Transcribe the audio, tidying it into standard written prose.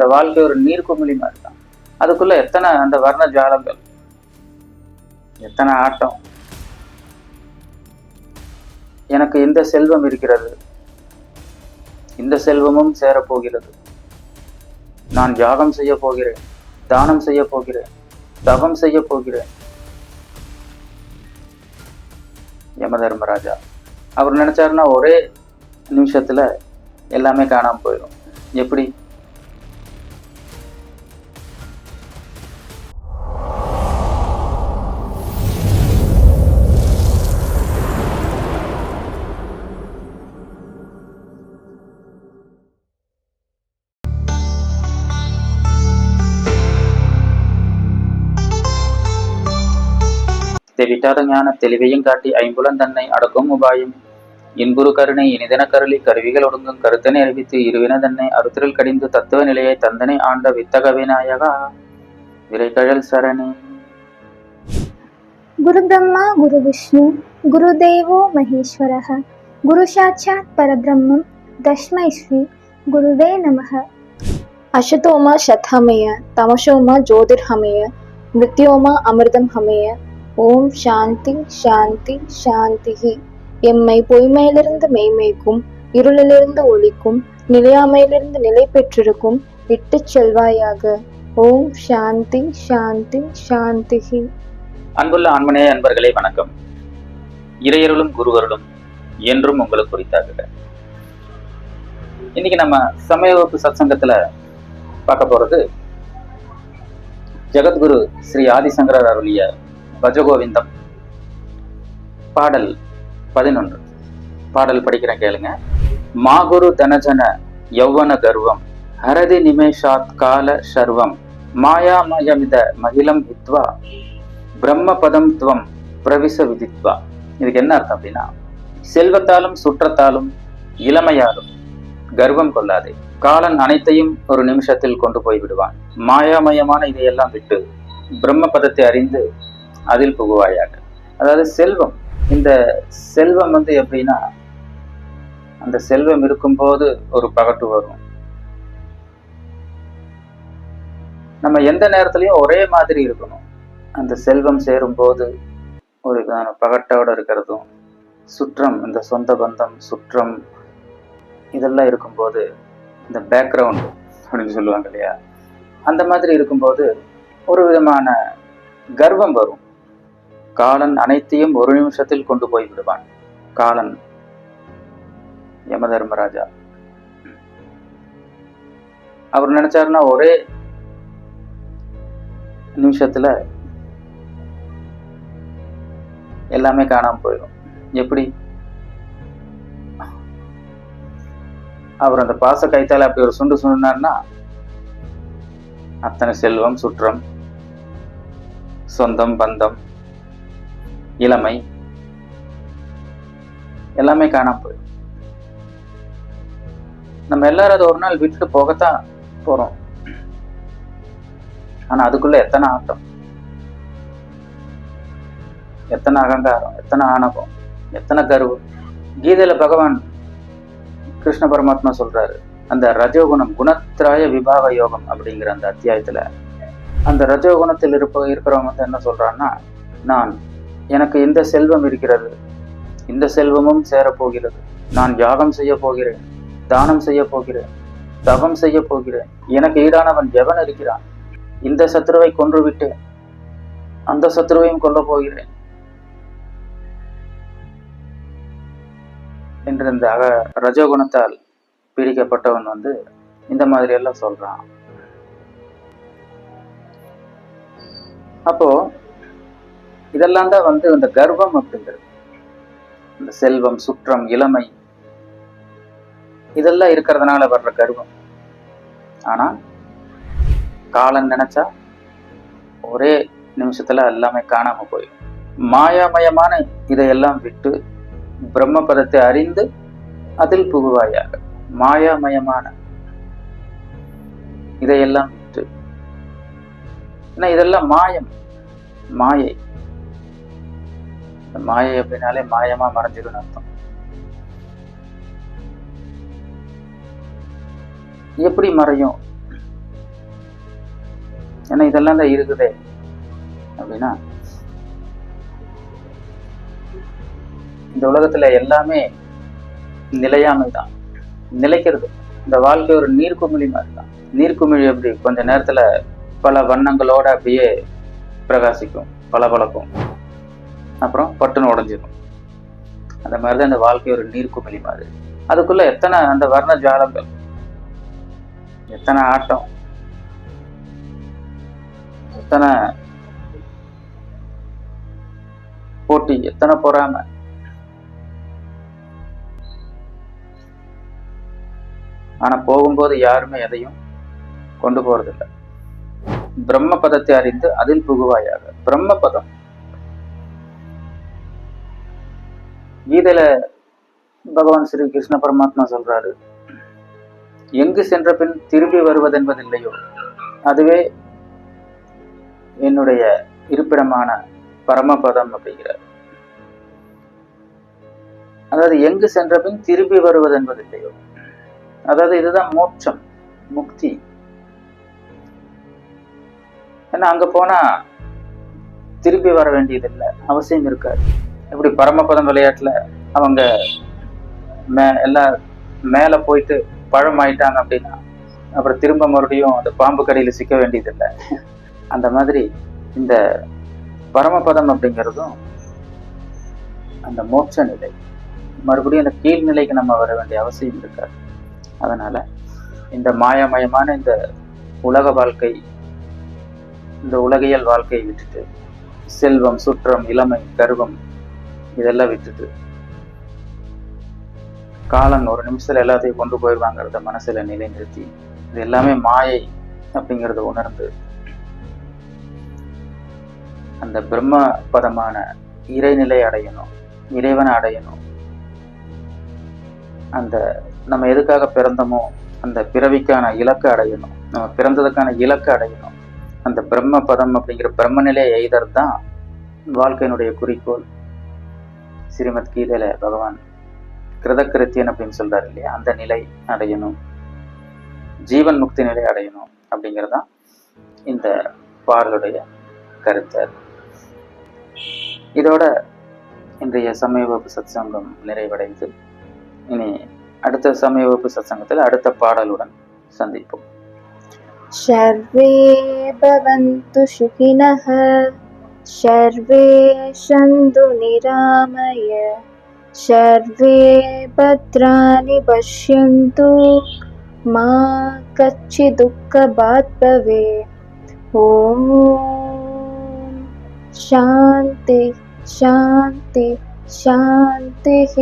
இந்த வாழ்க்கை ஒரு நீர்க்குமிழி மாதிரி தான். அதுக்குள்ள எத்தனை அந்த வர்ண ஜாலங்கள், எத்தனை ஆட்டம். எனக்கு இந்த செல்வம் இருக்கிறது, இந்த செல்வமும் சேரப்போகிறது, நான் யாகம் செய்ய போகிறேன், தானம் செய்ய போகிறேன், தவம் செய்ய போகிறேன். யமதர்மராஜா அவர் நினைச்சாருன்னா ஒரே நிமிஷத்துல எல்லாமே காணாம போயிடும். எப்படி? விட்டாத ஞான தெளிவையும் காட்டி ஐம்புலன் தன்னை அடக்கும் உபாயம் இன்புறு கருணை இனிதன கருளி கருவிகள் ஒடுங்கும் கருத்தனை அறிவித்து இருவின தன்னை அறுத்திரல் கடிந்து தத்துவ நிலையை தந்தனை ஆண்ட வித்தக விநாயகா விரைகழல் சரணே. குரு பிரம்மா குரு விஷ்ணு குரு தேவோ மகேஸ்வரः குரு சாட்சாத் பரபிரம்மம் தஸ்மை ஸ்ரீ குருவே நமः. அசதோமா சத்ஹமய தமசோமா ஜோதிர்ஹமய மிருத்யோமா அமிர்தம் ஹமய. ஓம் சாந்தி சாந்தி சாந்தி. எம்மை பொய்மையிலிருந்து மெய்மைக்கும் இருளிலிருந்து ஒளிக்கும் நிலையாமையிலிருந்து நிலை பெற்றிருக்கும் விட்டு செல்வாயாக. ஓம் சாந்தி சாந்தி சாந்தி. அன்புள்ள ஆன்மனே அன்பர்களே வணக்கம். இறையருளும் குருவருளும் என்றும் உங்களுக்கு குறித்தாக. இன்னைக்கு நம்ம சமய வகுப்பு சத்சங்கத்துல பார்க்க போறது ஜெகத்குரு ஸ்ரீ ஆதிசங்கரர் அருளிய பஜகோவிந்தம் பாடல் 11. பாடல் படிக்கிறேன் கேளுங்க. மாகுரு தனஜன யௌவன கர்வம் ஹரதி நிமேஷாத் கால சர்வம் மாயாமயமித மகிழம் ஹித்வா பிரம்ம பதம் துவம் பிரவிச விதித்வா. இதுக்கு என்ன அர்த்தம் அப்படின்னா, செல்வத்தாலும் சுற்றத்தாலும் இளமையாலும் கர்வம் கொள்ளாதே, காலன் அனைத்தையும் ஒரு நிமிஷத்தில் கொண்டு போய் விடுவான், மாயாமயமான இதையெல்லாம் விட்டு பிரம்ம பதத்தை அறிந்து அதில் புகுவாயாக. அதாவது செல்வம், இந்த செல்வம் எப்படின்னா, அந்த செல்வம் இருக்கும்போது ஒரு பகட்டு வரும். நம்ம எந்த நேரத்திலையும் ஒரே மாதிரி இருக்கணும். அந்த செல்வம் சேரும் போது ஒரு பகட்டோட இருக்கிறதும், சுற்றம், இந்த சொந்த பந்தம் சுற்றம் இதெல்லாம் இருக்கும்போது, இந்த பேக்ரவுண்ட் அப்படின்னு சொல்லுவாங்க இல்லையா, அந்த மாதிரி இருக்கும்போது ஒரு விதமான கர்வம் வரும். காலன் அனைத்தையும் ஒரு நிமிஷத்தில் கொண்டு போய் விடுவான். காலன் யமதர்மராஜா அவர் நினைச்சாருன்னா ஒரே நிமிஷத்துல எல்லாமே காணாம போயிடும். எப்படி? அவர் அந்த பாச கைத்தால அப்படி ஒரு சுண்டு சுண்டினார்னா அத்தனை செல்வம், சுற்றம், சொந்தம், பந்தம், இளமை எல்லாமே காணாம போயிடும். நம்ம எல்லாரும் அதை ஒரு நாள் விட்டுட்டு போகத்தான் போறோம். ஆனா அதுக்குள்ள எத்தனை ஆட்டம், எத்தனை அகங்காரம், எத்தனை ஆணவம், எத்தனை கர்வம். கீதையில பகவான் கிருஷ்ண பரமாத்மா சொல்றாரு, அந்த ரஜோகுணம் குணத்ராய விபாக யோகம் அப்படிங்கிற அந்த அத்தியாயத்துல, அந்த ரஜோகுணத்தில் இருக்கிறவங்க என்ன சொல்றான்னா, எனக்கு இந்த செல்வம் இருக்கிறது, இந்த செல்வமும் சேரப்போகிறது, நான் யாகம் செய்ய போகிறேன், தானம் செய்ய போகிறேன், தவம் செய்ய போகிறேன், எனக்கு ஈடானவன் எவன் இருக்கிறான், இந்த சத்ருவை கொன்று விட்டேன், அந்த சத்ருவையும் கொல்ல போகிறேன் என்று இந்த ரஜோகுணத்தால் பீடிக்கப்பட்டவன் இந்த மாதிரி எல்லாம் சொல்றான். அப்போ இதெல்லாம் தான் இந்த கர்வம் அப்படிங்கிறது. இந்த செல்வம், சுற்றம், இளமை இதெல்லாம் இருக்கிறதுனால வர்ற கர்வம். ஆனா காலன் நினைச்சா ஒரே நிமிஷத்துல எல்லாமே காணாம போயிடும். மாயாமயமான இதையெல்லாம் விட்டு பிரம்ம பதத்தை அறிந்து அதில் புகுவாயாக. மாயாமயமான இதையெல்லாம் விட்டு, ஏன்னா இதெல்லாம் மாயம், மாயை. மாயை அப்படின்னாலே மாயமா மறைஞ்சிடும் அர்த்தம். எப்படி மறையும்? ஏன்னா இதெல்லாம் தான் இருக்குதே அப்படின்னா, இந்த உலகத்துல எல்லாமே நிலையாமை தான், நிலைக்கிறது. இந்த வாழ்க்கை ஒரு நீர்க்குமிழி மாதிரி தான். நீர்க்குமிழி எப்படி கொஞ்ச நேரத்துல பல வண்ணங்களோட அப்படியே பிரகாசிக்கும், பளபளக்கும், அப்புறம் பட்டுன்னு உடைஞ்சிடும். அந்த மாதிரிதான் இந்த வாழ்க்கை ஒரு நீர்க்குமிழி மாதிரி. அதுக்குள்ள எத்தனை அந்த வர்ண ஜாலங்கள், எத்தனை ஆட்டம், எத்தனை போட்டி, எத்தனை பொறாமை. ஆனா போகும்போது யாருமே எதையும் கொண்டு போறதில்லை. பிரம்ம பதத்தை அறிந்து அதில் புகுவாயாக. பிரம்ம பதம் கீதையில பகவான் ஸ்ரீ கிருஷ்ண பரமாத்மா சொல்றாரு, எங்கு சென்ற பின் திரும்பி வருவதென்பதில்லையோ அதுவே என்னுடைய இருப்பிடமான பரமபதம் அப்படிங்கிறார். அதாவது எங்கு சென்ற பின் திரும்பி வருவது என்பதில்லையோ, அதாவது இதுதான் மோட்சம், முக்தி. ஏன்னா அங்க போனா திரும்பி வர வேண்டியதில்லை, அவசியம் இருக்காது. எப்படி பரமபதம் விளையாட்டுல அவங்க எல்லாம் மேல போயிட்டு பழம் ஆயிட்டாங்க அப்படின்னா அப்புறம் திரும்ப மறுபடியும் அந்த பாம்பு கடியில சிக்க வேண்டியதில்லை. அந்த மாதிரி இந்த பரமபதம் அப்படிங்கிறதும் அந்த மோட்ச நிலை. மறுபடியும் அந்த கீழ்நிலைக்கு நம்ம வர வேண்டிய அவசியம் இருக்காது. அதனால இந்த மாயமயமான இந்த உலக வாழ்க்கை, இந்த உலகியல் வாழ்க்கையை விட்டுட்டு, செல்வம், சுற்றம், இளமை, கர்வம் இதெல்லாம் விட்டுட்டு, காலன் ஒரு நிமிஷத்துல எல்லாத்தையும் கொண்டு போயிடுவாங்கிறத மனசுல நிலைநிறுத்தி, இது எல்லாமே மாயை அப்படிங்கிறத உணர்ந்து அந்த பிரம்ம பதமான இறைநிலை அடையணும், இறைவனை அடையணும். அந்த நம்ம எதுக்காக பிறந்தோமோ அந்த பிறவிக்கான இலக்கை அடையணும், நம்ம பிறந்ததுக்கான இலக்கை அடையணும். அந்த பிரம்ம பதம் அப்படிங்கிற பிரம்ம நிலையை எய்தறது தான் வாழ்க்கையினுடைய குறிக்கோள். ஸ்ரீமத் கீதையில பகவான் கிருதக்கிருத்தியன் அப்படின்னு சொல்றாரு இல்லையா, அந்த நிலை அடையணும், ஜீவன் முக்தி நிலை அடையணும் அப்படிங்கிறதான் இந்த பாடலுடைய கருத்து. இதோட இன்றைய சமய வகுப்பு சத்சங்கம் நிறைவடைந்து, இனி அடுத்த சமய வகுப்பு சத்சங்கத்தில் அடுத்த பாடலுடன் சந்திப்போம். सर्वे भवन्तु सुखिनः, सर्वे सन्तु निरामय, सर्वे भद्राणि पश्यन्तु, मा कच्चित् दुःखभाग् भवेत्। ॐ शान्ति शान्ति शान्तिः।